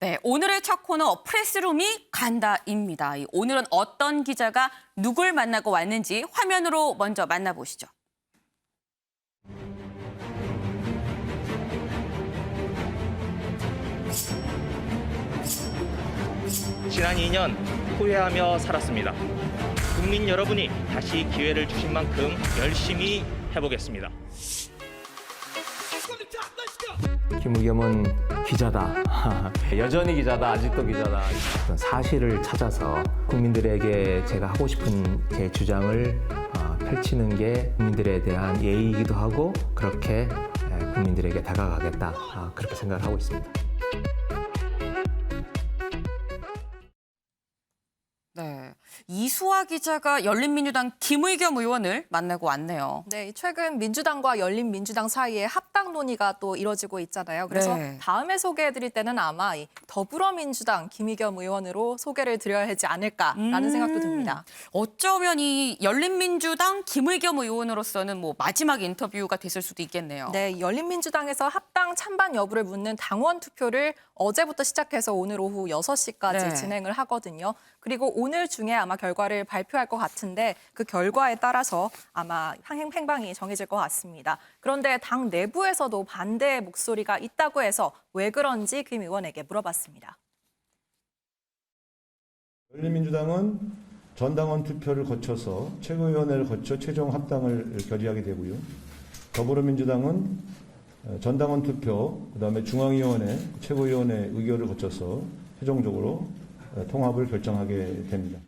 네, 오늘의 첫 코너 프레스룸이 간다입니다. 오늘은 어떤 기자가 누굴 만나고 왔는지 화면으로 먼저 만나보시죠. 지난 2년 후회하며 살았습니다. 국민 여러분이 다시 기회를 주신 만큼 열심히 해보겠습니다. 김의겸은 기자다. 여전히 기자다. 아직도 기자다. 어떤 사실을 찾아서 국민들에게 제가 하고 싶은 제 주장을 펼치는 게 국민들에 대한 예의이기도 하고 그렇게 국민들에게 다가가겠다. 그렇게 생각을 하고 있습니다. 네, 이수아 기자가 열린민주당 김의겸 의원을 만나고 왔네요. 네, 최근 민주당과 열린민주당 사이에 합당 논의가 또 이뤄지고 있잖아요. 그래서 네. 다음에 소개해드릴 때는 아마 이 더불어민주당 김의겸 의원으로 소개를 드려야 하지 않을까라는 생각도 듭니다. 어쩌면 이 열린민주당 김의겸 의원으로서는 뭐 마지막 인터뷰가 됐을 수도 있겠네요. 네, 열린민주당에서 합당 찬반 여부를 묻는 당원 투표를 어제부터 시작해서 오늘 오후 6시까지 네. 진행을 하거든요. 그리고 오늘 중에 아마 결과를 발표할 것 같은데 그 결과에 따라서 아마 행방이 정해질 것 같습니다. 그런데 당 내부에서도 반대의 목소리가 있다고 해서 왜 그런지 김 의원에게 물어봤습니다. 열린민주당은 전당원 투표를 거쳐서 최고위원회를 거쳐 최종 합당을 결의하게 되고요. 더불어민주당은 전당원 투표, 그다음에 중앙위원회, 최고위원회 의결을 거쳐서 최종적으로 통합을 결정하게 됩니다.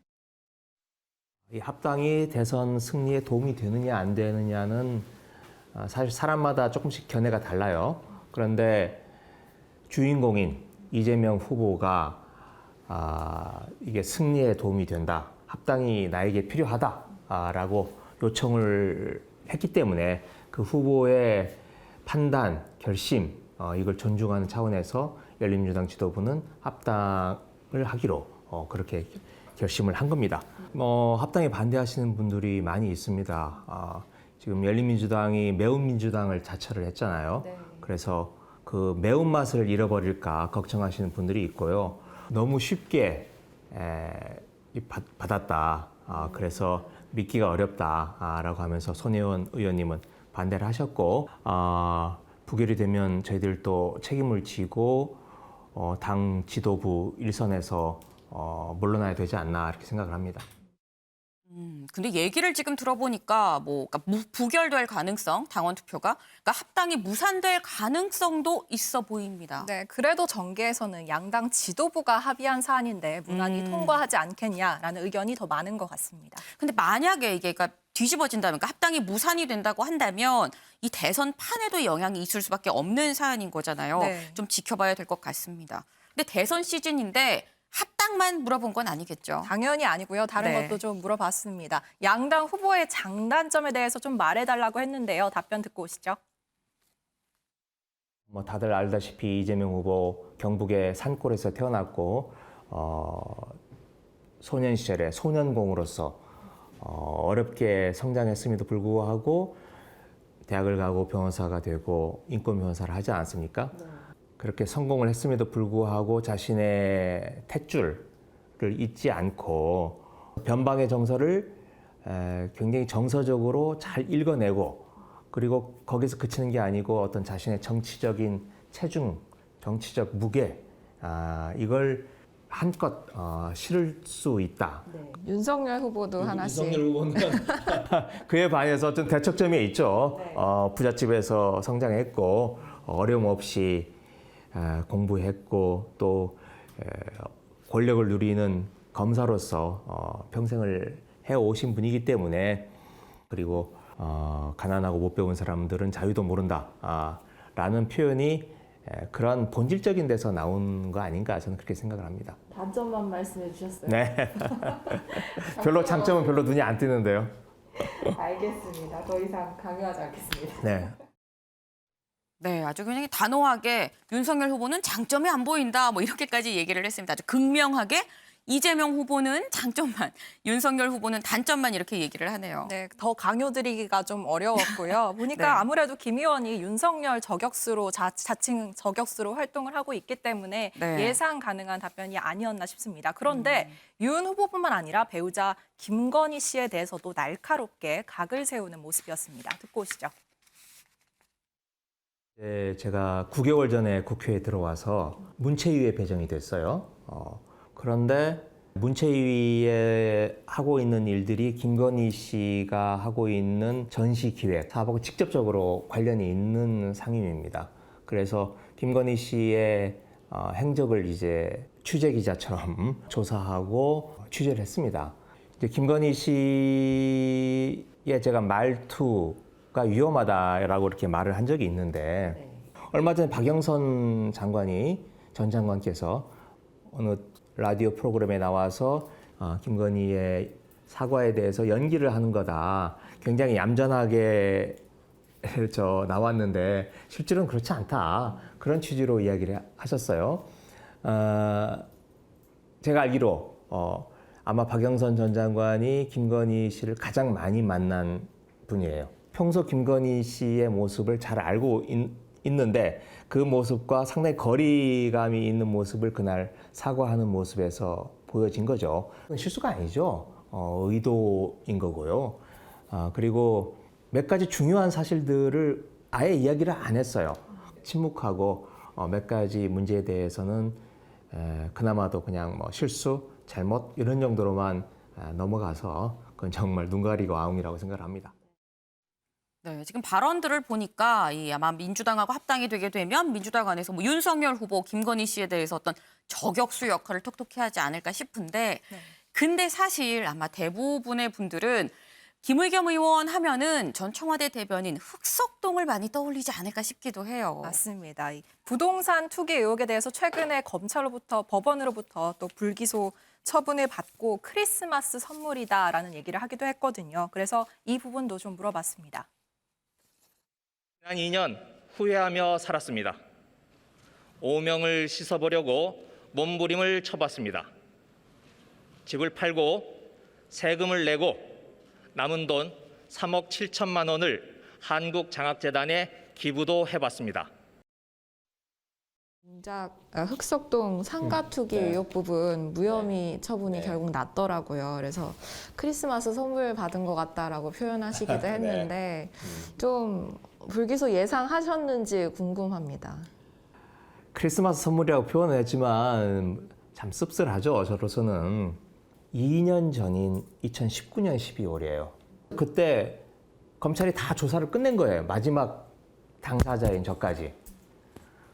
이 합당이 대선 승리에 도움이 되느냐 안 되느냐는 사실 사람마다 조금씩 견해가 달라요. 그런데 주인공인 이재명 후보가 이게 승리에 도움이 된다, 합당이 나에게 필요하다라고 요청을 했기 때문에 그 후보의 판단, 결심, 이걸 존중하는 차원에서 열린민주당 지도부는 합당을 하기로 그렇게 결심을 한 겁니다. 합당에 반대하시는 분들이 많이 있습니다. 지금 열린민주당이 매운민주당을 자처를 했잖아요. 네. 그래서 그 매운맛을 잃어버릴까 걱정하시는 분들이 있고요. 너무 쉽게 받았다. 그래서 믿기가 어렵다라고 하면서 손혜원 의원님은 반대를 하셨고, 부결이 되면 저희들도 책임을 지고 당 지도부 일선에서 물러나야 되지 않나 이렇게 생각을 합니다. 근데 얘기를 지금 들어보니까 그러니까 부결될 가능성, 당원 투표가 그러니까 합당이 무산될 가능성도 있어 보입니다. 네, 그래도 정계에서는 양당 지도부가 합의한 사안인데 무난히 통과하지 않겠냐라는 의견이 더 많은 것 같습니다. 근데 만약에 이게 그러니까 뒤집어진다면, 그러니까 합당이 무산이 된다고 한다면 이 대선 판에도 영향이 있을 수밖에 없는 사안인 거잖아요. 네. 좀 지켜봐야 될 것 같습니다. 근데 대선 시즌인데 합당만 물어본 건 아니겠죠? 당연히 아니고요. 다른 네. 것도 좀 물어봤습니다. 양당 후보의 장단점에 대해서 좀 말해달라고 했는데요. 답변 듣고 오시죠. 다들 알다시피 이재명 후보 경북의 산골에서 태어났고 소년 시절에 소년공으로서 어렵게 성장했음에도 불구하고 대학을 가고 변호사가 되고 인권 변호사를 하지 않았습니까? 네. 그렇게 성공을 했음에도 불구하고 자신의 탯줄을 잊지 않고 변방의 정서를 굉장히 정서적으로 잘 읽어내고, 그리고 거기서 그치는 게 아니고 어떤 자신의 정치적인 체중, 정치적 무게, 이걸 한껏 실을 수 있다. 네. 윤석열 후보도 하나씩. 윤석열 후보는 그에 반해서 좀 대척점에 있죠. 네. 부잣집에서 성장했고 어려움 없이 공부했고 또 권력을 누리는 검사로서 평생을 해오신 분이기 때문에, 그리고 가난하고 못 배운 사람들은 자유도 모른다 라는 표현이 그런 본질적인 데서 나온 거 아닌가, 저는 그렇게 생각을 합니다. 단점만 말씀해 주셨어요. 네. 별로 장점은 별로 눈이 안 띄는데요. 알겠습니다. 더 이상 강요하지 않겠습니다. 네. 네, 아주 그냥 단호하게 윤석열 후보는 장점이 안 보인다, 뭐 이렇게까지 얘기를 했습니다. 아주 극명하게 이재명 후보는 장점만, 윤석열 후보는 단점만 이렇게 얘기를 하네요. 네, 더 강요드리기가 좀 어려웠고요. 보니까 네. 아무래도 김 의원이 윤석열 저격수로 자칭 저격수로 활동을 하고 있기 때문에 네. 예상 가능한 답변이 아니었나 싶습니다. 그런데 윤 후보뿐만 아니라 배우자 김건희 씨에 대해서도 날카롭게 각을 세우는 모습이었습니다. 듣고 오시죠. 제가 9개월 전에 국회에 들어와서 문체위에 배정이 됐어요. 그런데 문체위에 하고 있는 일들이 김건희 씨가 하고 있는 전시 기획 사업하고 직접적으로 관련이 있는 상임입니다. 그래서 김건희 씨의 행적을 이제 취재 기자처럼 조사하고 취재를 했습니다. 이제 김건희 씨의 제가 말투가 위험하다라고 이렇게 말을 한 적이 있는데 얼마 전에 박영선 장관이 전 장관께서 어느 라디오 프로그램에 나와서 김건희의 사과에 대해서 연기를 하는 거다. 굉장히 얌전하게 나왔는데 실제로는 그렇지 않다. 그런 취지로 이야기를 하셨어요. 제가 알기로 아마 박영선 전 장관이 김건희 씨를 가장 많이 만난 분이에요. 평소 김건희 씨의 모습을 잘 알고 있는데 그 모습과 상당히 거리감이 있는 모습을 그날 사과하는 모습에서 보여진 거죠. 실수가 아니죠. 의도인 거고요. 그리고 몇 가지 중요한 사실들을 아예 이야기를 안 했어요. 침묵하고 몇 가지 문제에 대해서는 그나마도 그냥 뭐 실수, 잘못 이런 정도로만 넘어가서 그건 정말 눈 가리고 아웅이라고 생각을 합니다. 네, 지금 발언들을 보니까 아마 민주당하고 합당이 되게 되면 민주당 안에서 뭐 윤석열 후보, 김건희 씨에 대해서 어떤 저격수 역할을 톡톡히 하지 않을까 싶은데 근데 사실 아마 대부분의 분들은 김의겸 의원 하면은 전 청와대 대변인 흑석동을 많이 떠올리지 않을까 싶기도 해요. 맞습니다. 이 부동산 투기 의혹에 대해서 최근에 검찰로부터 법원으로부터 또 불기소 처분을 받고 크리스마스 선물이다라는 얘기를 하기도 했거든요. 그래서 이 부분도 좀 물어봤습니다. 지난 2년 후회하며 살았습니다. 오명을 씻어보려고 몸부림을 쳐봤습니다. 집을 팔고 세금을 내고 남은 돈 3억 7천만 원을 한국장학재단에 기부도 해봤습니다. 정작 흑석동 상가 투기 의혹 부분 무혐의 처분이 결국 났더라고요. 그래서 크리스마스 선물 받은 것 같다라고 표현하시기도 했는데 좀 불기소 예상하셨는지 궁금합니다. 크리스마스 선물이라고 표현을 했지만 참 씁쓸하죠. 저로서는 2년 전인 2019년 12월이에요. 그때 검찰이 다 조사를 끝낸 거예요. 마지막 당사자인 저까지.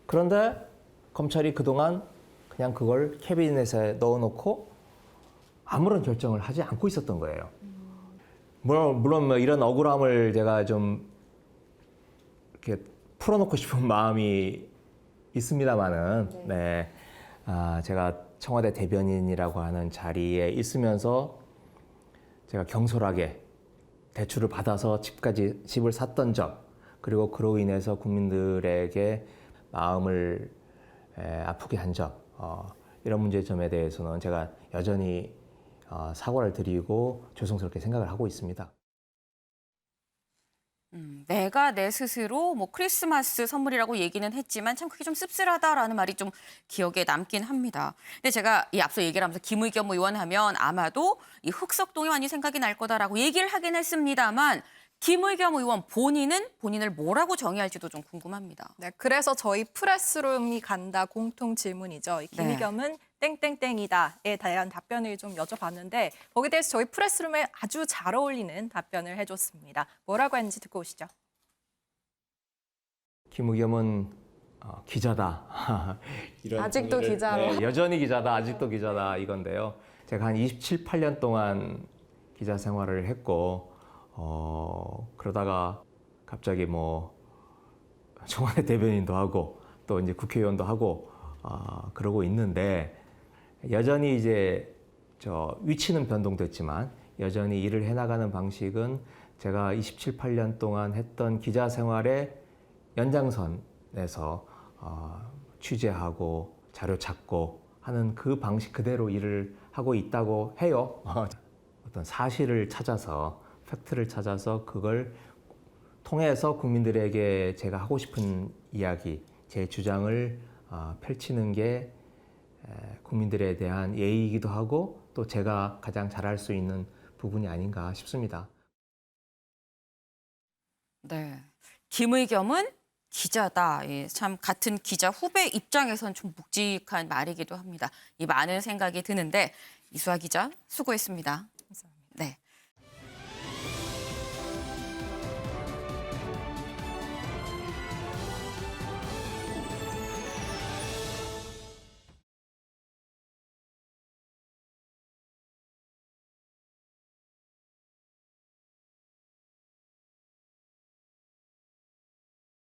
그런데 검찰이 그동안 그냥 그걸 캐비넷에 넣어놓고 아무런 결정을 하지 않고 있었던 거예요. 물론 뭐 이런 억울함을 제가 좀 이렇게 풀어놓고 싶은 마음이 있습니다만은, 제가 청와대 대변인이라고 하는 자리에 있으면서 제가 경솔하게 대출을 받아서 집을 샀던 점, 그리고 그로 인해서 국민들에게 마음을 아프게 한 점, 이런 문제점에 대해서는 제가 여전히 사과를 드리고 죄송스럽게 생각을 하고 있습니다. 내가 내 스스로 뭐 크리스마스 선물이라고 얘기는 했지만 참 그게 좀 씁쓸하다라는 말이 좀 기억에 남긴 합니다. 근데 제가 이 앞서 얘기를 하면서 김의겸 의원 하면 아마도 이 흑석동이 많이 생각이 날 거다라고 얘기를 하긴 했습니다만 김의겸 의원 본인을 뭐라고 정의할지도 좀 궁금합니다. 네, 그래서 저희 프레스룸이 간다 공통 질문이죠. 이 김의겸은 땡땡땡이다에 대한 답변을 좀 여쭤봤는데 거기에 대해서 저희 프레스룸에 아주 잘 어울리는 답변을 해줬습니다. 뭐라고 했는지 듣고 오시죠. 김의겸은 기자다. 이런 아직도 정의를, 기자로. 여전히 기자다. 아직도 기자다. 이건데요. 제가 한 27, 8년 동안 기자 생활을 했고 그러다가 갑자기 뭐 청와대 대변인도 하고 또 이제 국회의원도 하고 그러고 있는데 여전히 이제 위치는 변동됐지만 여전히 일을 해나가는 방식은 제가 27, 8년 동안 했던 기자 생활의 연장선에서 취재하고 자료 찾고 하는 그 방식 그대로 일을 하고 있다고 해요. 어떤 사실을 찾아서, 팩트를 찾아서 그걸 통해서 국민들에게 제가 하고 싶은 이야기, 제 주장을 펼치는 게 국민들에 대한 예의이기도 하고 또 제가 가장 잘할 수 있는 부분이 아닌가 싶습니다. 네. 김의겸은 기자다. 예, 참 같은 기자 후배 입장에선 좀 묵직한 말이기도 합니다. 이 많은 생각이 드는데 이수아 기자 수고했습니다.